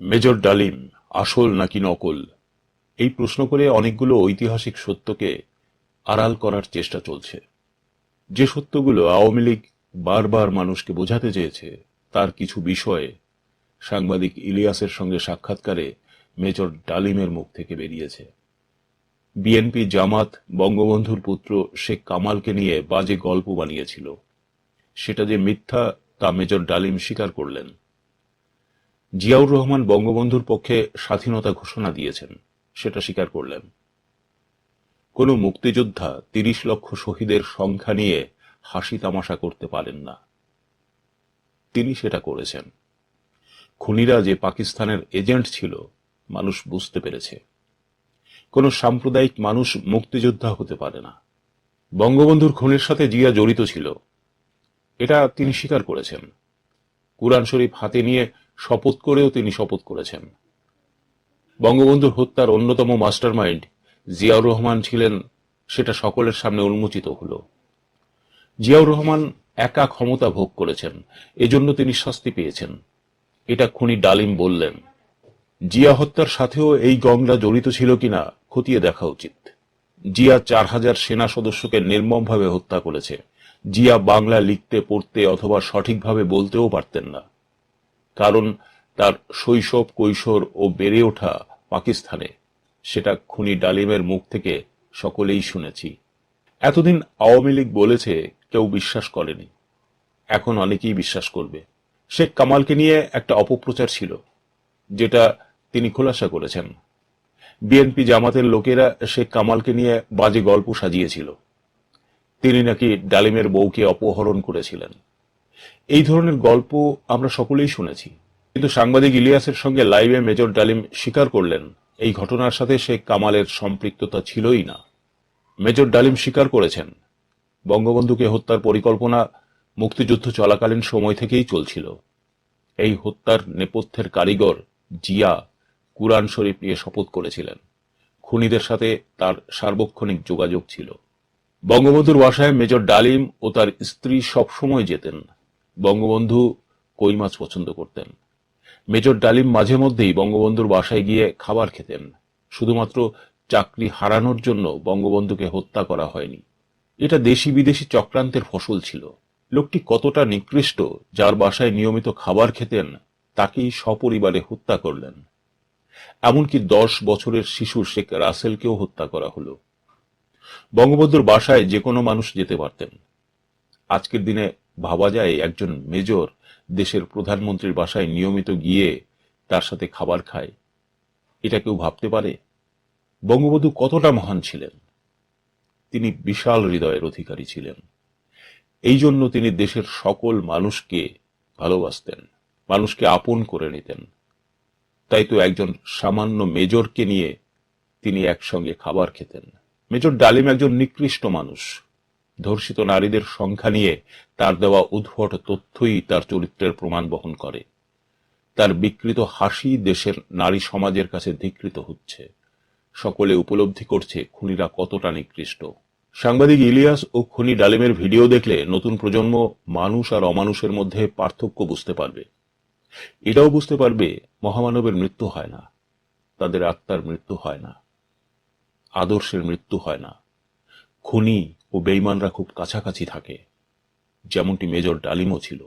Major ডালিম আসল নাকি নকল, এই প্রশ্ন করে অনেকগুলো ঐতিহাসিক সত্যকে আড়াল করার চেষ্টা চলছে। যে সত্যগুলো আওয়ামী লীগ বারবার মানুষকে বোঝাতে চেয়েছে, তার কিছু বিষয়ে সাংবাদিক ইলিয়াসের সঙ্গে সাক্ষাৎকারে মেজর ডালিমের মুখ থেকে বেরিয়েছে। বিএনপি জামাত বঙ্গবন্ধুর পুত্র শেখ কামালকে নিয়ে বাজে গল্প বানিয়েছিল, সেটা যে মিথ্যা তা মেজর ডালিম স্বীকার করলেন। জিয়াউর রহমান বঙ্গবন্ধুর পক্ষে স্বাধীনতা ঘোষণা দিয়েছেন, সেটা স্বীকার করলেন। কোন মুক্তিযোদ্ধা ৩০ লক্ষ শহীদের সংখ্যা নিয়ে হাসি তামাশা করতে পারেন না, তিনি সেটা করেছেন। খুনিরা যে পাকিস্তানের এজেন্ট ছিল মানুষ বুঝতে পেরেছে। কোন সাম্প্রদায়িক মানুষ মুক্তিযোদ্ধা হতে পারে না। বঙ্গবন্ধুর খুনের সাথে জিয়া জড়িত ছিল, এটা তিনি স্বীকার করেছেন। কুরআন শরীফ হাতে নিয়ে শপথ করেও তিনি শপথ করেছেন। বঙ্গবন্ধুর হত্যার অন্যতম মাস্টারমাইন্ড জিয়াউর রহমান ছিলেন, সেটা সকলের সামনে উন্মোচিত হল। জিয়াউর রহমান একা ক্ষমতা ভোগ করেছেন, এজন্য তিনি শাস্তি পেয়েছেন, এটা খুনি ডালিম বললেন। জিয়া হত্যার সাথেও এই গংরা জড়িত ছিল কিনা খতিয়ে দেখা উচিত। জিয়া ৪,০০০ সেনা সদস্যকে নির্মমভাবে হত্যা করেছে। জিয়া বাংলা লিখতে পড়তে অথবা সঠিকভাবে বলতেও পারতেন না, কারণ তার শৈশব কৈশোর ও বেড়ে ওঠা পাকিস্তানে, সেটা খুনি ডালিমের মুখ থেকে সকলেই শুনেছি। এতদিন আওয়ামী লীগ বলেছে, কেউ বিশ্বাস করেনি, এখন অনেকেই বিশ্বাস করবে। শেখ কামালকে নিয়ে একটা অপপ্রচার ছিল, যেটা তিনি খোলাসা করেছেন। বিএনপি জামাতের লোকেরা শেখ কামালকে নিয়ে বাজে গল্প সাজিয়েছিল, তিনি নাকি ডালিমের বউকে অপহরণ করেছিলেন। এই ধরনের গল্প আমরা সকলেই শুনেছি, কিন্তু সাংবাদিক ইলিয়াসের সঙ্গে লাইভে মেজর ডালিম স্বীকার করলেন এই ঘটনার সাথে শেখ কামালের সম্পৃক্ততা ছিলই না। মেজর ডালিম স্বীকার করেছেন বঙ্গবন্ধুকে হত্যার পরিকল্পনা মুক্তিযুদ্ধ চলাকালীন সময় থেকেই চলছিল। এই হত্যার নেপথ্যের কারিগর জিয়া কুরআন শরীফ নিয়ে শপথ করেছিলেন। খুনিদের সাথে তার সার্বক্ষণিক যোগাযোগ ছিল। বঙ্গবন্ধুর বাসায় মেজর ডালিম ও তার স্ত্রী সবসময় যেতেন। বঙ্গবন্ধু কই মাছ পছন্দ করতেন। মেজর ডালিম মাঝে মধ্যেই বঙ্গবন্ধুর বাসায় গিয়ে খাবার খেতেন। শুধুমাত্র চাকরি হারানোর জন্য বঙ্গবন্ধুকে হত্যা করা হয়নি, এটা দেশি বিদেশি চক্রান্তের ফসল ছিল। লোকটি কতটা নিকৃষ্ট, যার বাসায় নিয়মিত খাবার খেতেন তাকেই সপরিবারে হত্যা করলেন। এমনকি ১০ বছরের শিশু শেখ রাসেলকেও হত্যা করা হলো। বঙ্গবন্ধুর বাসায় যে কোনো মানুষ যেতে পারতেন। আজকের দিনে ভাবা যায় একজন মেজর দেশের প্রধানমন্ত্রীর বাসায় নিয়মিত গিয়ে তার সাথে খাবার খায়, এটা কেউ ভাবতে পারে? বঙ্গবন্ধু কতটা মহান ছিলেন, তিনি বিশাল হৃদয়ের অধিকারী ছিলেন। এই জন্য তিনি দেশের সকল মানুষকে ভালোবাসতেন, মানুষকে আপন করে নিতেন। তাই তো একজন সামান্য মেজরকে নিয়ে তিনি একসঙ্গে খাবার খেতেন। মেজর ডালিম একজন নিকৃষ্ট মানুষ। ধর্ষিত নারীদের সংখ্যা নিয়ে তার দেওয়া উদ্ভট তথ্যই তার চরিত্রের প্রমাণ বহন করে। তার বিকৃত হাসি দেশের নারী সমাজের কাছে ধিকৃত হচ্ছে। সকলে উপলব্ধি করছে খুনিরা কতটা নিকৃষ্ট। সাংবাদিক ইলিয়াস ও খুনি ডালিমের ভিডিও দেখলে নতুন প্রজন্ম মানুষ আর অমানুষের মধ্যে পার্থক্য বুঝতে পারবে। এটাও বুঝতে পারবে মহামানবের মৃত্যু হয় না, তাদের আত্মার মৃত্যু হয় না, আদর্শের মৃত্যু হয় না। খুনি ও বেঈমানরা খুব কাছাকাছি থাকে, যেমনটি মেজর ডালিমও ছিল।